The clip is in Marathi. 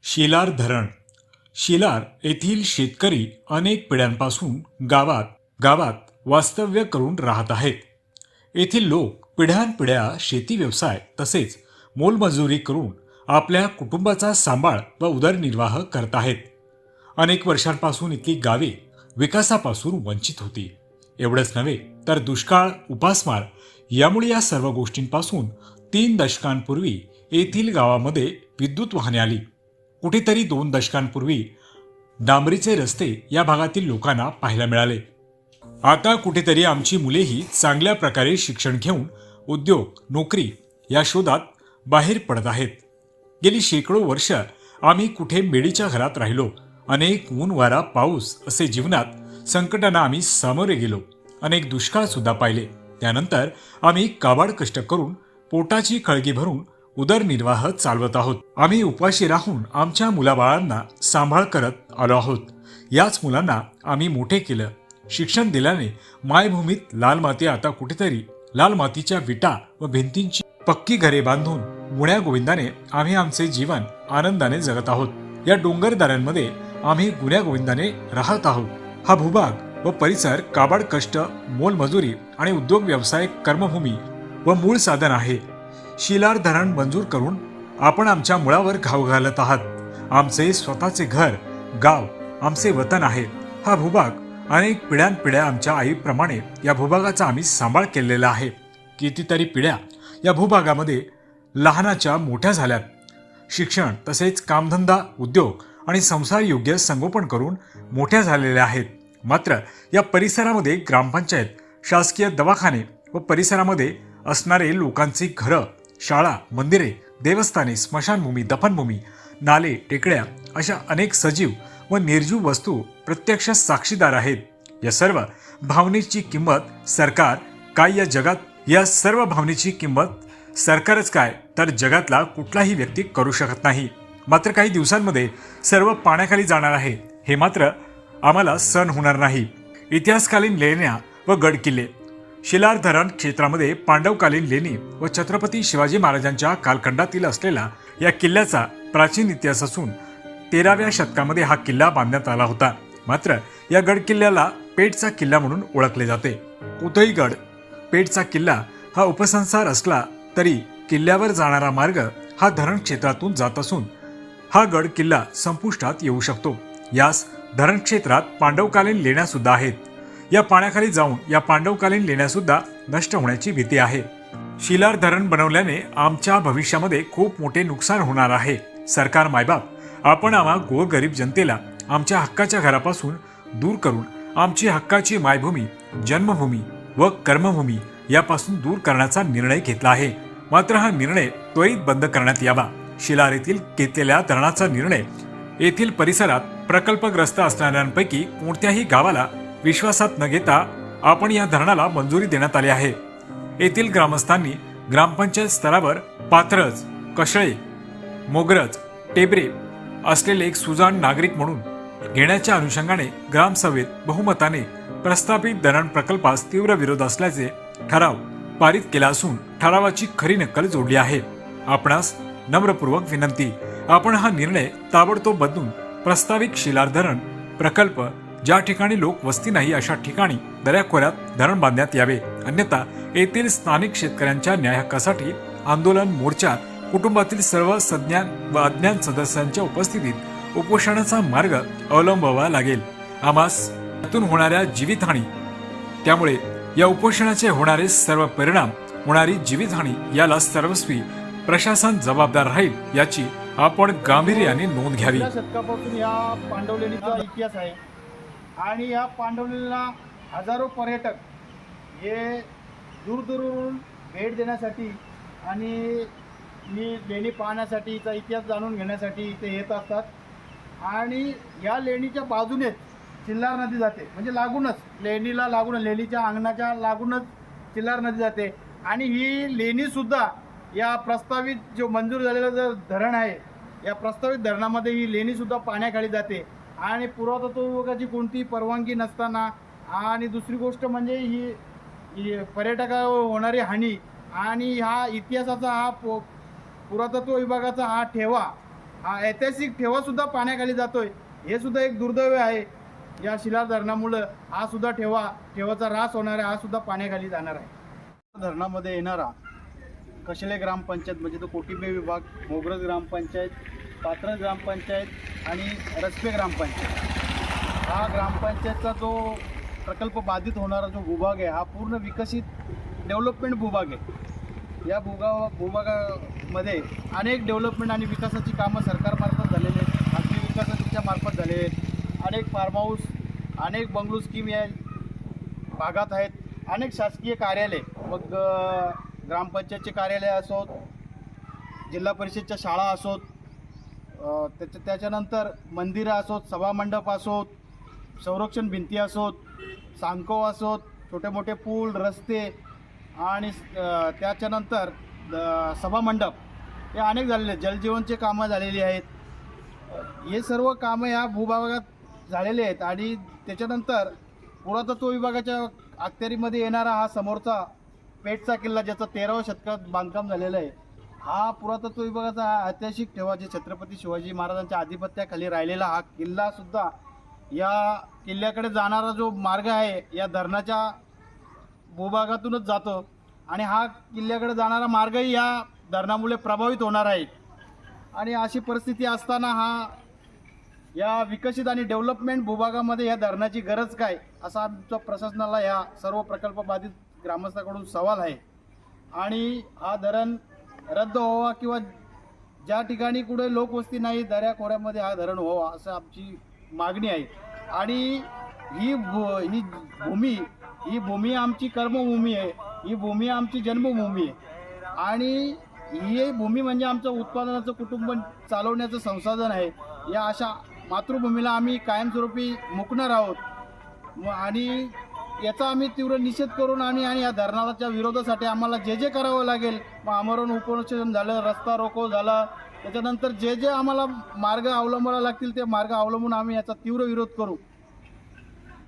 शेलार धरण. शेलार येथील शेतकरी अनेक पिढ्यांपासून गावात गावात वास्तव्य करून राहत आहेत. येथील लोक पिढ्यानपिढ्या शेती व्यवसाय तसेच मोलमजुरी करून आपल्या कुटुंबाचा सांभाळ व उदरनिर्वाह करत आहेत. अनेक वर्षांपासून इथली गावे विकासापासून वंचित होती. एवढंच नव्हे तर दुष्काळ, उपासमार यामुळे या सर्व गोष्टींपासून 3 दशकांपूर्वी येथील गावामध्ये विद्युत वाहने आली. कुठेतरी 2 दशकांपूर्वी डांबरीचे रस्ते या भागातील लोकांना पाहायला मिळाले. आता कुठेतरी आमची मुलेही चांगल्या प्रकारे शिक्षण घेऊन उद्योग, नोकरी या शोधात बाहेर पडत आहेत. गेली शेकडो वर्ष आम्ही कुठे मेडीच्या घरात राहिलो. अनेक ऊन, वारा, पाऊस असे जीवनात संकटांना आम्ही सामोरे गेलो. अनेक दुष्काळ सुद्धा पाहिले. त्यानंतर आम्ही काबाड कष्ट करून पोटाची खळगी भरून उदरनिर्वाह चालवत आहोत. आम्ही उपाशी राहून आमच्या मुलाबाळांना सांभाळ करत आलो आहोत. याच मुलांना आम्ही मोठे केलं. शिक्षण दिल्याने मायभूमीत लाल माती आता कुठेतरी लाल मातीच्या विटा व भिंतींची पक्की घरे बांधून गुण्या गोविंदाने आम्ही आमचे जीवन आनंदाने जगत आहोत. या डोंगरदऱ्यांमध्ये आम्ही गुण्या गोविंदाने राहत आहोत. हा भूभाग व परिसर काबाड कष्ट, मोलमजुरी आणि उद्योग व्यवसाय कर्मभूमी व मूळ साधन आहे. शेलार धरण मंजूर करून आपण आमच्या मुळावर घाव घालत आहात. आमचे स्वतःचे घर, गाव आमचे वतन आहे. हा भूभाग अनेक पिढ्यानपिढ्या आमच्या आईप्रमाणे या भूभागाचा आम्ही सांभाळ केलेला आहे. कितीतरी पिढ्या या भूभागामध्ये लहानाच्या मोठ्या झाल्यात. शिक्षण तसेच कामधंदा, उद्योग आणि संसार योग्य संगोपन करून मोठ्या झालेल्या आहेत. मात्र या परिसरामध्ये ग्रामपंचायत, शासकीय दवाखाने व परिसरामध्ये असणारे लोकांची घरं, शाळा, मंदिरे, देवस्थाने, स्मशानभूमी, दफनभूमी, नाले, टेकड्या अशा अनेक सजीव व निर्जीव वस्तू प्रत्यक्ष साक्षीदार आहेत. या सर्व भावनेची किंमत सरकार काय या जगात? या सर्व भावनेची किंमत सरकारच काय तर जगातला कुठलाही व्यक्ती करू शकत नाही. मात्र काही दिवसांमध्ये सर्व पाण्याखाली जाणार आहे, हे मात्र आम्हाला सहन होणार नाही. इतिहासकालीन लेण्या व गडकिल्ले. शेलार धरण क्षेत्रामध्ये पांडवकालीन लेणी व छत्रपती शिवाजी महाराजांच्या कालखंडातील असलेला या किल्ल्याचा प्राचीन इतिहास असून 13व्या शतकामध्ये हा किल्ला बांधण्यात आला होता. मात्र या गड किल्ल्याला पेठचा किल्ला म्हणून ओळखले जाते. उदयगड पेठचा किल्ला हा उपसंसार असला तरी किल्ल्यावर जाणारा मार्ग हा धरण क्षेत्रातून जात असून हा गड किल्ला संपुष्टात येऊ शकतो. यास धरण क्षेत्रात पांडवकालीन लेण्या सुद्धा आहेत. या पाण्याखाली जाऊन या पांडवकालीन लेण्या सुद्धा नष्ट होण्याची भीती आहे. शेलार धरण बनवल्याने आमच्या भविष्यामध्ये खूप मोठे नुकसान होणार आहे. सरकार, मायबाप आपण आम्हा गोरगरीब जनतेला आमच्या हक्काच्या घरापासून दूर करून आमची हक्काची मायभूमी, जन्मभूमी व कर्मभूमी यापासून दूर करण्याचा निर्णय घेतला आहे. मात्र हा निर्णय त्वरित बंद करण्यात यावा. शेलार येथील घेतलेल्या धरणाचा निर्णय येथील परिसरात प्रकल्पग्रस्त असणाऱ्यांपैकी कोणत्याही गावाला विश्वासात न घेता आपण या धरणाला मंजुरी देण्यात आली आहे. येथील ग्रामस्थांनी ग्रामपंचायत स्तरावर पाथरज, कशळे, मोगरज, टेबरे असलेले एक सुजाण नागरिक म्हणून घेण्याच्या अनुषंगाने ग्रामसभेत बहुमताने प्रस्तावित धरण प्रकल्पास तीव्र विरोध असल्याचे ठराव पारित केला असून ठरावाची खरी नक्कल जोडली आहे. आपणास नम्रपूर्वक विनंती, आपण हा निर्णय ताबडतोब बदलून प्रस्तावित शेलार धरण प्रकल्प ज्या ठिकाणी लोक वस्ती नाही अशा ठिकाणी दऱ्याखोऱ्यात धरण बांधण्यात यावे. अन्यथा येथील स्थानिक शेतकऱ्यांच्या न्याय हक्कासाठी आंदोलन, मोर्चा, कुटुंबातील सर्व सज्ञान व अज्ञान सदस्यांच्या उपस्थितीत उपोषणाचा मार्ग अवलंबावा लागेल. आम्हास यातून होणाऱ्या जीवितहानी, त्यामुळे या उपोषणाचे होणारे सर्व परिणाम, होणारी जीवितहानी याला सर्वस्वी प्रशासन जबाबदार राहील याची आपण गांभीर्याने नोंद घ्यावी. शतकापासून या पांडवलेणीचा इतिहास आहे आणि या पांडवलेणीला हजारो पर्यटक हे दूरदूरून भेट देण्यासाठी आणि लेणी पाहण्यासाठी, हिचा इतिहास जाणून घेण्यासाठी इथे येत असतात. आणि या लेणीच्या बाजूनेच चिल्लार नदी जाते, म्हणजे लागूनच लेणीला लागून, लेणीच्या अंगणाच्या लागूनच चिल्लार नदी जाते. आणि ही लेणीसुद्धा या प्रस्तावित जो मंजूर झालेला जो धरण आहे, या प्रस्तावित धरणामध्ये ही लेणीसुद्धा पाण्याखाली जाते. आणि पुरातत्व विभागाची कोणती परवानगी नसताना, आणि दुसरी गोष्ट म्हणजे ही पर्यटकावर होणारी हानी आणि हा इतिहासाचा हा पुरातत्व विभागाचा हा ठेवा हा ऐतिहासिक ठेवासुद्धा पाण्याखाली जातोय, हे सुद्धा एक दुर्दैव आहे. या शिलार धरणामुळं हा सुद्धा ठेवाचा ऱ्हास होणार आहे, हा सुद्धा पाण्याखाली जाणार आहे. धरणामध्ये येणारा कशेले ग्रामपंचायत म्हणजे तो कोटिंबे विभाग, मोगरज ग्रामपंचायत, पात्रज ग्रामपंचायत आणि रस्पे ग्रामपंचायत, हा ग्रामपंचायतचा जो प्रकल्प बाधित होणारा जो भूभाग आहे, हा पूर्ण विकसित डेव्हलपमेंट भूभाग आहे. या भूभागामध्ये अनेक डेव्हलपमेंट आणि विकासाची कामं सरकारमार्फत झालेली आहेत, खाजगी विकासाच्या मार्फत झालेले आहेत. अनेक फार्म हाऊस, अनेक बंगलो स्कीम या भागात आहेत. अनेक शासकीय कार्यालय, मग ग्रामपंचायतचे कार्यालय असोत, जिल्हा परिषदच्या शाळा असोत, त्याच्यानंतर मंदिरं असोत, सभामंडप असोत, संरक्षण भिंती असोत, सांको असोत, छोटे मोठे पूल, रस्ते आणि त्याच्यानंतर सभामंडप हे अनेक झालेले आहेत. जलजीवनचे कामं झालेली आहेत. हे सर्व कामं या भूभागात झालेले आहेत. आणि त्याच्यानंतर पुरातत्व विभागाच्या अखत्यारीमध्ये येणारा हा समोरचा पेठचा किल्ला, ज्याचं 13व्या शतकात बांधकाम झालेलं आहे, हा पुरातत्व विभागाचा हा ऐतिहासिक ठेवा, जे छत्रपती शिवाजी महाराजांच्या आधिपत्याखाली राहिलेला हा किल्लासुद्धा, या किल्ल्याकडे जाणारा जो मार्ग आहे या धरणाच्या भूभागातूनच जातो आणि हा किल्ल्याकडे जाणारा मार्गही या धरणामुळे प्रभावित होणार आहे. आणि अशी परिस्थिती असताना हा या विकसित आणि डेव्हलपमेंट भूभागामध्ये या धरणाची गरज काय, असा आमच्या प्रशासनाला या सर्व प्रकल्प बाधित ग्रामस्थांकडून सवाल आहे. आणि हा धरण रद्द व्हावा किंवा ज्या ठिकाणी कुठे लोकवस्ती नाही दऱ्याखोऱ्यामध्ये हा धरण व्हावा असं आमची मागणी आहे. आणि ही भूमी आमची कर्मभूमी आहे, ही भूमी आमची जन्मभूमी आहे. आणि ही भूमी म्हणजे आमचं उत्पादनाचं कुटुंब चालवण्याचं संसाधन आहे. या अशा मातृभूमीला आम्ही कायमस्वरूपी मुकणार आहोत. आणि याचा आम्ही तीव्र निषेध करून आणि या धरणाच्या विरोधासाठी आम्हाला जे करावं लागेल, मग आमरण उपोषण झालं, रस्ता रोको झाला, त्याच्यानंतर जे आम्हाला मार्ग अवलंबायला लागतील ते मार्ग अवलंबून आम्ही याचा तीव्र विरोध करू.